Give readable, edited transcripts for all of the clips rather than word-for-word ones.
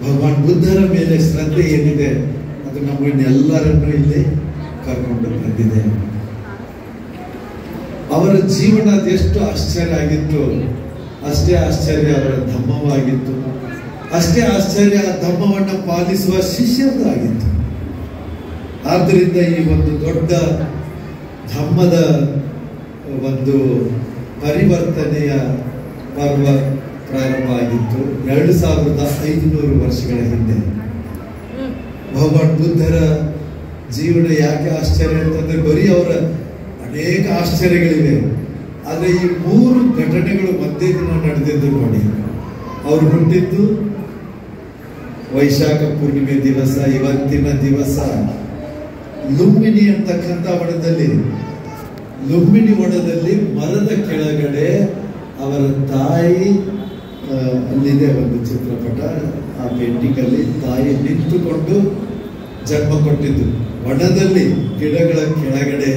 ಭಗವಾನ್ ಬುದ್ಧರ ಮೇಲೆ ಶ್ರದ್ಧೆ ಏನಿದೆ ಅದು ನಮ್ಮನ್ನೆಲ್ಲರನ್ನು ಇಲ್ಲಿ ಕರ್ಕೊಂಡು ಬಂದಿದೆ. ಅವರ ಜೀವನ ಅದೆಷ್ಟು ಆಶ್ಚರ್ಯ ಆಗಿತ್ತು, ಅಷ್ಟೇ ಆಶ್ಚರ್ಯ ಅವರ ಧಮ್ಮವಾಗಿತ್ತು, ಅಷ್ಟೇ ಆಶ್ಚರ್ಯ ಧಮ್ಮವನ್ನು ಪಾಲಿಸುವ ಶಿಷ್ಯರದು ಆಗಿತ್ತು. ಆದ್ದರಿಂದ ಈ ಒಂದು ದೊಡ್ಡ ಧಮ್ಮದ ಒಂದು ಪರಿವರ್ತನೆಯ ಪರ್ವ ಪ್ರಾರಂಭ ಆಗಿತ್ತು 2500 ವರ್ಷಗಳ ಹಿಂದೆ. ಭಗವಾನ್ ಬುದ್ಧರ ಜೀವನ ಯಾಕೆ ಆಶ್ಚರ್ಯ ಅಂತಂದ್ರೆ ಬರೀ ಅವರ ಅನೇಕ ಆಶ್ಚರ್ಯಗಳಿವೆ, ಆದರೆ ಈ 3 ಘಟನೆಗಳು ಒಂದೇ ದಿನ ನಡೆದಿದ್ದು ನೋಡಿ. ಅವರು ಹುಟ್ಟಿದ್ದು ವೈಶಾಖ ಪೂರ್ಣಿಮೆ ದಿವಸ, ಇವತ್ತಿನ ದಿವಸ ಲುಂಬಿನಿ ಅಂತಕ್ಕಂಥ ವನದಲ್ಲಿ, ಲುಂಬಿನಿ ವನದಲ್ಲಿ ಮರದ ಕೆಳಗಡೆ ಅವರ ತಾಯಿ, ಅಲ್ಲಿದೆ ಒಂದು ಚಿತ್ರಪಟ, ಆ ಪೇಂಟಿಂಗ್ ಅಲ್ಲಿ ತಾಯಿ ನಿಂತುಕೊಂಡು ಜನ್ಮ ಕೊಟ್ಟಿದ್ದು ವನದಲ್ಲಿ ಗಿಡಗಳ ಕೆಳಗಡೆ.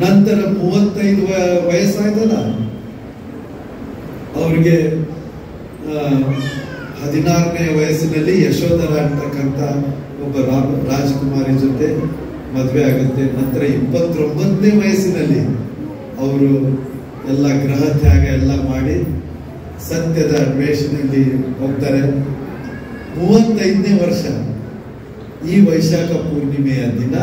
ನಂತರ 35 ವಯಸ್ಸಾಯ್ತಲ್ಲ, ಅವ್ರಿಗೆ 16ನೇ ವಯಸ್ಸಿನಲ್ಲಿ ಯಶೋಧರ ಅಂತಕ್ಕಂಥ ಒಬ್ಬ ರಾಜಕುಮಾರಿ ಜೊತೆ ಮದುವೆ ಆಗುತ್ತೆ. ನಂತರ 29ನೇ ವಯಸ್ಸಿನಲ್ಲಿ ಅವರು ಎಲ್ಲ ಗ್ರಹ ತ್ಯಾಗ ಎಲ್ಲ ಮಾಡಿ ಸತ್ಯದ ಅನ್ವೇಷಣೆಯಲ್ಲಿ ಹೋಗ್ತಾರೆ. 35ನೇ ವರ್ಷ ಈ ವೈಶಾಖ ಪೂರ್ಣಿಮೆಯ ದಿನ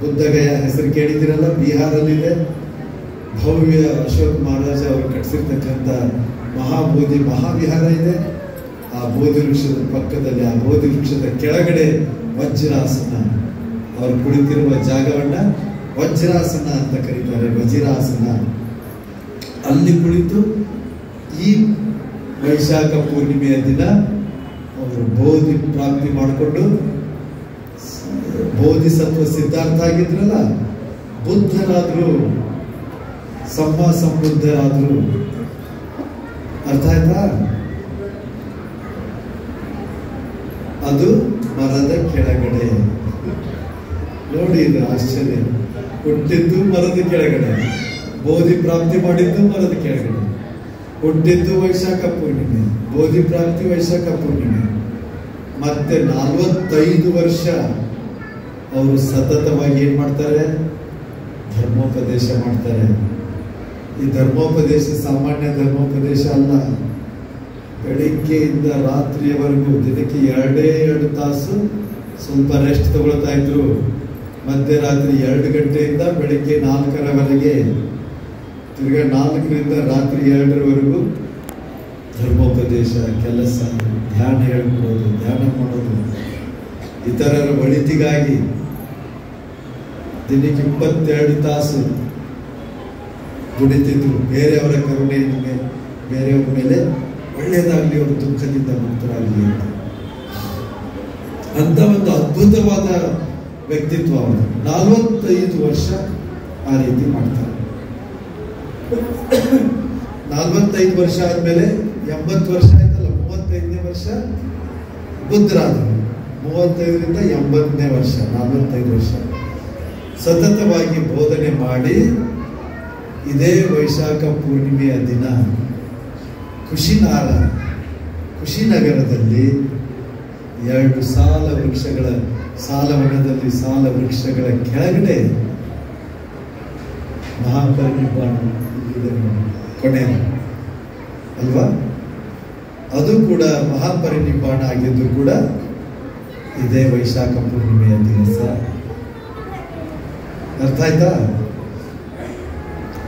ಬುದ್ಧಗಯ ಹೆಸರು ಕೇಳಿದಿರಲ್ಲ, ಬಿಹಾರಲ್ಲಿದೆ. ಭವ್ಯ ಅಶೋಕ್ ಮಹಾರಾಜ ಅವರು ಕಟ್ಟಿಸಿರ್ತಕ್ಕಂಥ ಮಹಾಬೋಧಿ ಮಹಾವಿಹಾರ ಇದೆ. ಆ ಬೋಧಿ ವೃಕ್ಷದ ಪಕ್ಕದಲ್ಲಿ, ಆ ಬೋಧಿ ವೃಕ್ಷದ ಕೆಳಗಡೆ ವಜ್ರಾಸನ, ಅವರು ಕುಳಿತಿರುವ ಜಾಗವನ್ನ ವಜ್ರಾಸನ ಅಂತ ಕರೀತಾರೆ, ವಜ್ರಾಸನ. ಅಲ್ಲಿ ಕುಳಿತು ಈ ವೈಶಾಖ ಪೂರ್ಣಿಮೆಯ ದಿನ ಅವರು ಬೋಧಿ ಪ್ರಾಪ್ತಿ ಮಾಡಿಕೊಂಡು ಬೋಧಿಸತ್ವ ಸಿದ್ಧಾರ್ಥ ಆಗಿದ್ರಲ್ಲ, ಬುದ್ಧರಾದ್ರು, ಸಂಬುದ್ಧರಾದ್ರು. ಅರ್ಥ ಆಯ್ತಾ? ಅದು ಮರದ ಕೆಳಗಡೆ. ನೋಡಿ, ಇದು ಆಶ್ಚರ್ಯ. ಹುಟ್ಟಿದ್ದು ಮರದ ಕೆಳಗಡೆ, ಬೋಧಿ ಪ್ರಾಪ್ತಿ ಮಾಡಿದ್ದು ಮರದ ಕೆಳಗಡೆ. ಹುಟ್ಟಿದ್ದು ವೈಶಾಖ ಪೂರ್ಣಿಮೆ, ಬೋಧಿ ಪ್ರಾಪ್ತಿ ವೈಶಾಖ ಪೂರ್ಣಿಮೆ. ಮತ್ತೆ 45 ವರ್ಷ ಅವರು ಸತತವಾಗಿ ಏನ್ ಮಾಡ್ತಾರೆ? ಧರ್ಮೋಪದೇಶ ಮಾಡ್ತಾರೆ. ಈ ಧರ್ಮೋಪದೇಶ ಸಾಮಾನ್ಯ ಧರ್ಮೋಪದೇಶ ಅಲ್ಲ. ಬೆಳಿಗ್ಗೆಯಿಂದ ರಾತ್ರಿಯವರೆಗೂ ದಿನಕ್ಕೆ 2 ತಾಸು ಸ್ವಲ್ಪ ರೆಸ್ಟ್ ತಗೊಳ್ತಾ ಇದ್ರು. ಮಧ್ಯರಾತ್ರಿ 2 ಗಂಟೆಯಿಂದ ಬೆಳಿಗ್ಗೆ 4ರವರೆಗೆ, ತಿರ್ಗಾ 4ರಿಂದ ರಾತ್ರಿ 2ರವರೆಗೂ ಧರ್ಮೋಪದೇಶ, ಕೆಲಸ, ಧ್ಯಾನ ಹೇಳ್ಕೊಡೋದು, ಧ್ಯಾನ ಮಾಡೋದು, ಇತರರ ಒಳಿತಿಗಾಗಿ ದಿನಕ್ಕೆ 22 ತಾಸು ದುಡಿತಿದ್ರು. ಬೇರೆಯವರ ಕರುಣೆ, ಬೇರೆಯವರ ಮೇಲೆ ಒಳ್ಳೆಯದಾಗಲಿ, ಅವರು ದುಃಖದಿಂದ ಮುಕ್ತರಾಗಲಿ ಅಂತ ಒಂದು ಅದ್ಭುತವಾದ ವ್ಯಕ್ತಿತ್ವ ಅವರು. 45 ವರ್ಷ ಆ ರೀತಿ ಮಾಡ್ತಾರೆ. 45 ವರ್ಷ ಆದ್ಮೇಲೆ 80 ವರ್ಷ ಆಯ್ತಲ್ಲ, 35ನೇ ವರ್ಷ ಬುದ್ಧರಾದರು. 35ರಿಂದ 80ನೇ ವರ್ಷ, 45 ವರ್ಷ ಸತತವಾಗಿ ಬೋಧನೆ ಮಾಡಿ, ಇದೇ ವೈಶಾಖ ಪೂರ್ಣಿಮೆಯ ದಿನ ಕುಶಿನಗರದಲ್ಲಿ 2 ಸಾಲ ವೃಕ್ಷಗಳ, ಸಾಲವನದಲ್ಲಿ ಸಾಲ ವೃಕ್ಷಗಳ ಕೆಳಗಡೆ ಮಹಾಪರಿನಿಬ್ಬಾನ ಕೊನೆ ಅಲ್ವಾ? ಅದು ಕೂಡ ಮಹಾಪರಿನಿಬ್ಬಾನ ಆಗಿದ್ದು ಕೂಡ ಇದೇ ವೈಶಾಖ ಪೂರ್ಣಿಮೆಯ ದಿವಸ. ಅರ್ಥ ಆಯ್ತಾ?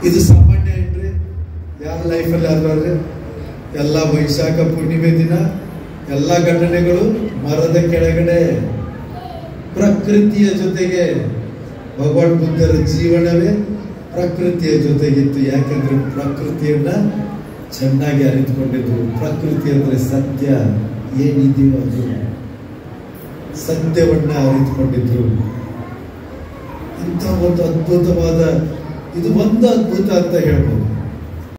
ಇದು ಸಾಮಾನ್ಯ ಏನ್ರಿ? ಯಾರ ಲೈಫಲ್ಲಿ ಆದ್ರೆ ಎಲ್ಲ ವೈಶಾಖ ಪೂರ್ಣಿಮೆ ದಿನ ಎಲ್ಲ ಘಟನೆಗಳು ಮರದ ಕೆಳಗಡೆ, ಪ್ರಕೃತಿಯ ಜೊತೆಗೆ. ಭಗವಾನ್ ಬುದ್ಧರ ಜೀವನವೇ ಪ್ರಕೃತಿಯ ಜೊತೆಗಿತ್ತು. ಯಾಕಂದ್ರೆ ಪ್ರಕೃತಿಯನ್ನ ಚೆನ್ನಾಗಿ ಅರಿತುಕೊಂಡಿದ್ರು. ಪ್ರಕೃತಿ ಅಂದ್ರೆ ಸತ್ಯ ಏನಿದೆಯೋ ಅದು, ಸತ್ಯವನ್ನ ಅರಿತುಕೊಂಡಿದ್ರು. ಇಂಥ ಒಂದು ಅದ್ಭುತವಾದ, ಇದು ಒಂದು ಅದ್ಭುತ ಅಂತ ಹೇಳ್ಬೋದು.